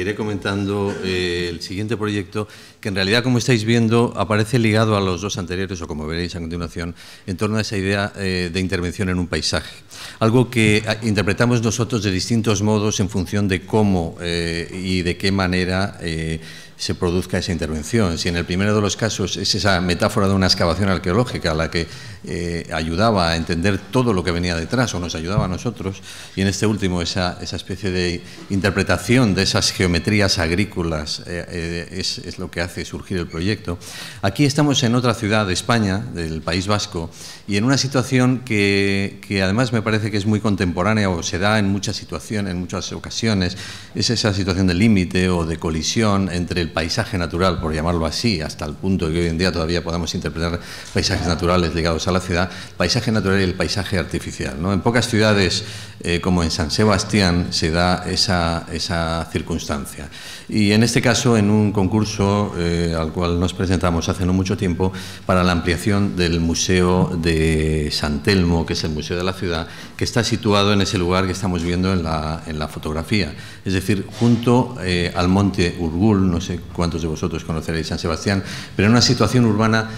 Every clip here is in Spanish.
seguiré comentando el siguiente proyecto, que en realidad, como estáis viendo, aparece ligado a los dos anteriores, o como veréis a continuación, en torno a esa idea de intervención en un paisaje. Algo que interpretamos nosotros de distintos modos en función de cómo y de qué manera se produzca esa intervención. Si en el primero de los casos es esa metáfora de una excavación arqueológica la que ayudaba a entender todo lo que venía detrás, o nos ayudaba a nosotros, y en este último esa especie de interpretación de esas geometrías agrícolas es lo que hace surgir el proyecto. Aquí estamos en otra ciudad de España, del País Vasco, y en una situación que además me parece que es muy contemporánea, o se da en muchas situaciones, en muchas ocasiones, es esa situación de límite o de colisión entre el paisaje natural, por llamarlo así, hasta el punto de que hoy en día todavía podamos interpretar paisajes naturales ligados a la ciudad, paisaje natural y el paisaje artificial, ¿no? En pocas ciudades, como en San Sebastián, se da esa circunstancia. Y en este caso, en un concurso al cual nos presentamos hace no mucho tiempo, para la ampliación del Museo de San Telmo, que es el museo de la ciudad, que está situado en ese lugar que estamos viendo en la fotografía, es decir, junto al monte Urgul. No sé cuántos de vosotros conoceréis San Sebastián, pero en una situación urbana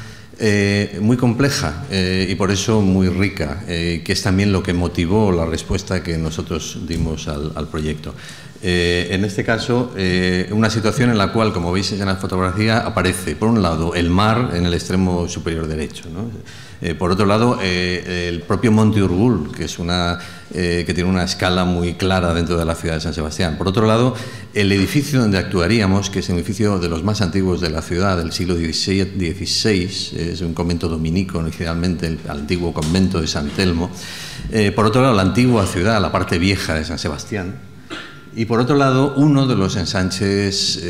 muy compleja y por eso muy rica, que es también lo que motivó la respuesta que nosotros dimos al proyecto. En este caso, una situación en la cual, como veis en la fotografía, aparece, por un lado, el mar en el extremo superior derecho, ¿no? Por otro lado, el propio Monte Urgul, que es que tiene una escala muy clara dentro de la ciudad de San Sebastián. Por otro lado, el edificio donde actuaríamos, que es un edificio de los más antiguos de la ciudad, del siglo XVI, es un convento dominico, originalmente el antiguo convento de San Telmo. Por otro lado, la antigua ciudad, la parte vieja de San Sebastián. Y por otro lado, uno de los ensanches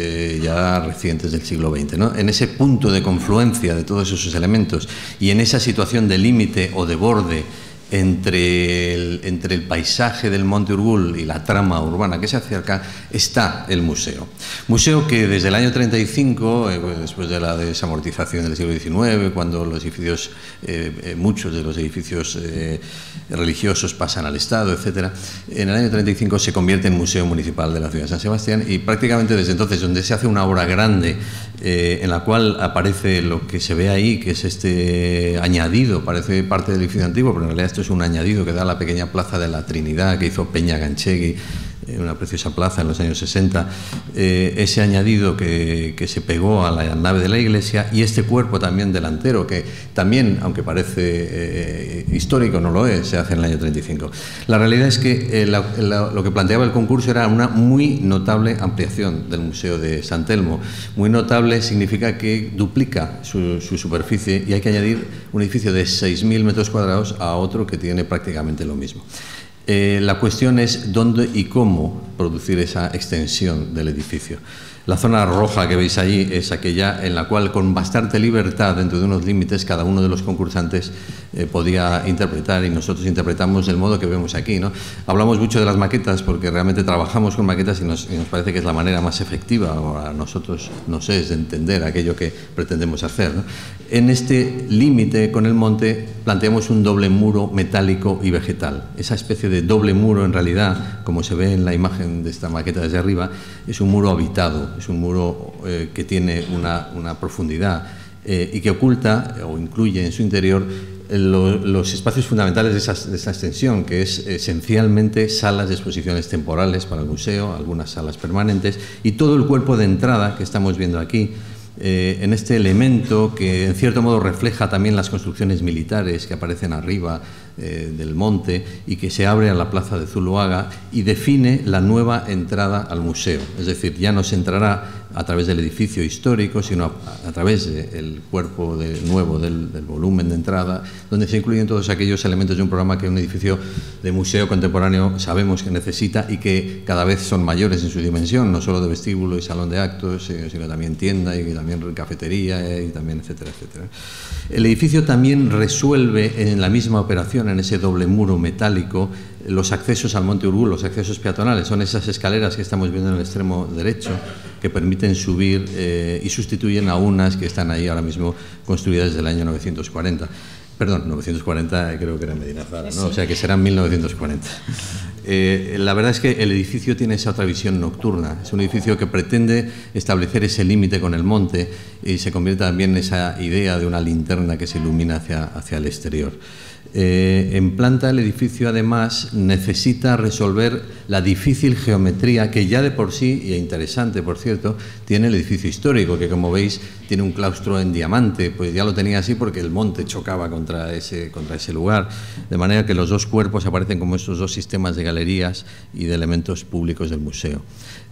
ya recientes del siglo XX, ¿no? En ese punto de confluencia de todos esos elementos y en esa situación de límite o de borde entre el paisaje del Monte Urgul y la trama urbana que se acerca, está el museo. Museo que desde el año 35, después de la desamortización del siglo XIX, cuando los edificios, muchos de los edificios religiosos pasan al Estado, etc., en el año 35 se convierte en Museo Municipal de la ciudad de San Sebastián, y prácticamente desde entonces, donde se hace una obra grande en la cual aparece lo que se ve ahí, que es este añadido, parece parte del edificio antiguo, pero en realidad esto es un añadido que da a la pequeña plaza de la Trinidad que hizo Peña Ganchegui, una preciosa plaza en los años 60, ese añadido que se pegó a la nave de la iglesia, y este cuerpo también delantero, que también, aunque parece histórico, no lo es, se hace en el año 35. La realidad es que lo que planteaba el concurso era una muy notable ampliación del Museo de San Telmo. Muy notable significa que duplica su superficie, y hay que añadir un edificio de 6.000 metros cuadrados a otro que tiene prácticamente lo mismo. La cuestión es dónde y cómo producir esa extensión del edificio. La zona roja que veis allí es aquella en la cual, con bastante libertad, dentro de unos límites, cada uno de los concursantes podía interpretar, y nosotros interpretamos del modo que vemos aquí, ¿no? Hablamos mucho de las maquetas porque realmente trabajamos con maquetas y nos parece que es la manera más efectiva, o a nosotros nos es de entender aquello que pretendemos hacer, ¿no? En este límite con el monte planteamos un doble muro metálico y vegetal. Esa especie de doble muro, en realidad, como se ve en la imagen de esta maqueta desde arriba, es un muro habitado, es un muro que tiene una profundidad y que oculta o incluye en su interior los espacios fundamentales de esa extensión, que es esencialmente salas de exposiciones temporales para el museo, algunas salas permanentes, y todo el cuerpo de entrada que estamos viendo aquí, en este elemento que en cierto modo refleja también las construcciones militares que aparecen arriba del monte, y que se abre a la plaza de Zuloaga y define la nueva entrada al museo. Es decir, ya no se entrará a través del edificio histórico, sino a través del cuerpo nuevo del volumen de entrada, donde se incluyen todos aquellos elementos de un programa que un edificio de museo contemporáneo sabemos que necesita, y que cada vez son mayores en su dimensión, no solo de vestíbulo y salón de actos, sino también tienda y también cafetería y también etcétera, etcétera. El edificio también resuelve en la misma operación, en ese doble muro metálico, los accesos al Monte Urgul, los accesos peatonales. Son esas escaleras que estamos viendo en el extremo derecho, que permiten subir y sustituyen a unas que están ahí ahora mismo construidas desde el año 940. Perdón, 940 creo que era Medina Zara, ¿no? Sí. O sea que serán 1940. La verdad es que el edificio tiene esa otra visión nocturna. Es un edificio que pretende establecer ese límite con el monte y se convierte también en esa idea de una linterna que se ilumina hacia el exterior. En planta, el edificio además necesita resolver la difícil geometría que ya de por sí, y interesante por cierto, tiene el edificio histórico, que como veis tiene un claustro en diamante, pues ya lo tenía así porque el monte chocaba contra ese lugar, de manera que los dos cuerpos aparecen como estos dos sistemas de galerías y de elementos públicos del museo.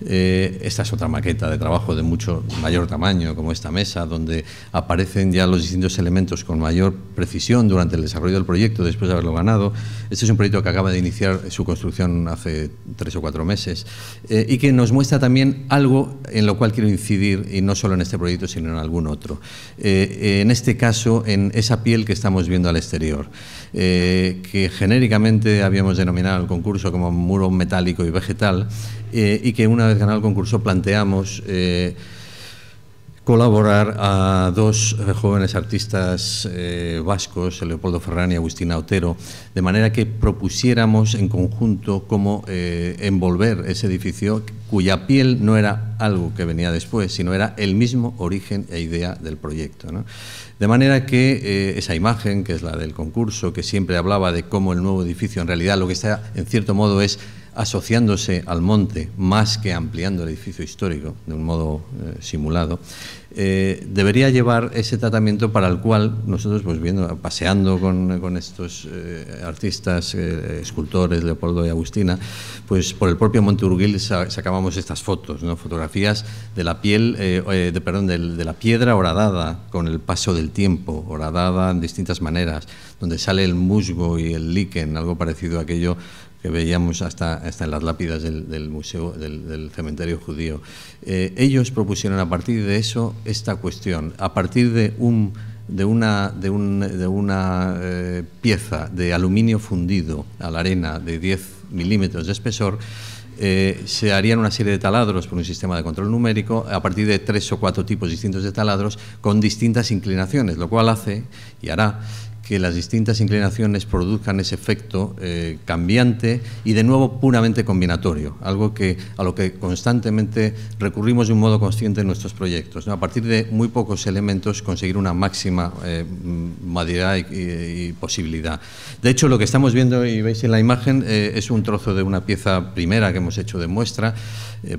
Esta es otra maqueta de trabajo de mucho mayor tamaño, como esta mesa, donde aparecen ya los distintos elementos con mayor precisión durante el desarrollo del proyecto, después de haberlo ganado. Este es un proyecto que acaba de iniciar su construcción hace 3 o 4 meses y que nos muestra también algo en lo cual quiero incidir, y no solo en este proyecto, sino en algún otro. En este caso, en esa piel que estamos viendo al exterior, que genéricamente habíamos denominado el concurso como muro metálico y vegetal, y que una vez ganado el concurso planteamos colaborar a dos jóvenes artistas vascos, Leopoldo Ferrán y Agustina Otero, de manera que propusiéramos en conjunto cómo envolver ese edificio, cuya piel no era algo que venía después, sino era el mismo origen e idea del proyecto, ¿no? De manera que esa imagen, que es la del concurso, que siempre hablaba de cómo el nuevo edificio en realidad lo que está en cierto modo es asociándose al monte más que ampliando el edificio histórico de un modo simulado, debería llevar ese tratamiento para el cual nosotros, pues paseando con estos artistas, escultores, Leopoldo y Agustina, pues por el propio Monte Urgell sacábamos estas fotos, ¿no? Fotografías de la piel, de la piedra horadada con el paso del tiempo, horadada en distintas maneras, donde sale el musgo y el líquen, algo parecido a aquello que veíamos hasta en las lápidas del museo, del cementerio judío. Ellos propusieron a partir de eso esta cuestión, a partir de una pieza de aluminio fundido a la arena de 10 milímetros de espesor, se harían una serie de taladros por un sistema de control numérico a partir de 3 o 4 tipos distintos de taladros con distintas inclinaciones, lo cual hace y hará que las distintas inclinaciones produzcan ese efecto cambiante y de nuevo puramente combinatorio, algo a lo que constantemente recurrimos de un modo consciente en nuestros proyectos, ¿no? A partir de muy pocos elementos conseguir una máxima madurez y posibilidad. De hecho, lo que estamos viendo y veis en la imagen es un trozo de una pieza primera que hemos hecho de muestra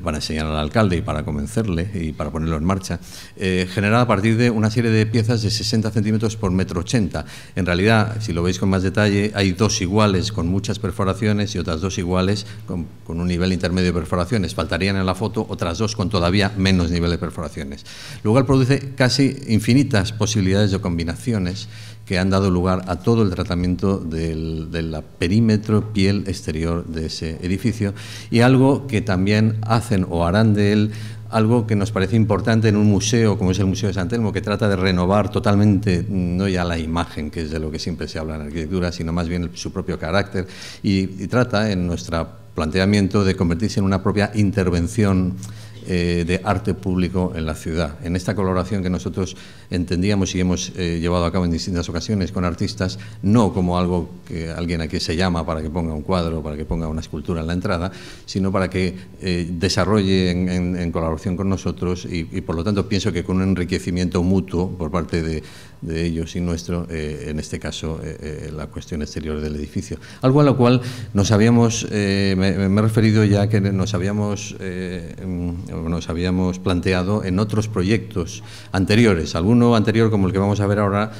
para enseñar al alcalde y para convencerle y para ponerlo en marcha, generada a partir de una serie de piezas de 60 centímetros por 1,80 m. En realidad, si lo veis con más detalle, hay 2 iguales con muchas perforaciones y otras 2 iguales con un nivel intermedio de perforaciones. Faltarían en la foto otras 2 con todavía menos nivel de perforaciones. Lo cual produce casi infinitas posibilidades de combinaciones que han dado lugar a todo el tratamiento del perímetro, piel exterior de ese edificio, y algo que también hacen o harán de él algo que nos parece importante en un museo como es el Museo de San Telmo, que trata de renovar totalmente, no ya la imagen, que es de lo que siempre se habla en arquitectura, sino más bien su propio carácter, y trata en nuestro planteamiento de convertirse en una propia intervención de arte público en la ciudad. En esta colaboración que nosotros entendíamos y hemos llevado a cabo en distintas ocasiones con artistas, no como algo que alguien aquí se llama para que ponga un cuadro, para que ponga una escultura en la entrada, sino para que desarrolle en colaboración con nosotros y por lo tanto pienso que con un enriquecimiento mutuo por parte de ellos y nuestro, en este caso la cuestión exterior del edificio. Algo a lo cual nos habíamos, me he referido ya que nos habíamos planteado en otros proyectos anteriores, alguno anterior como el que vamos a ver ahora.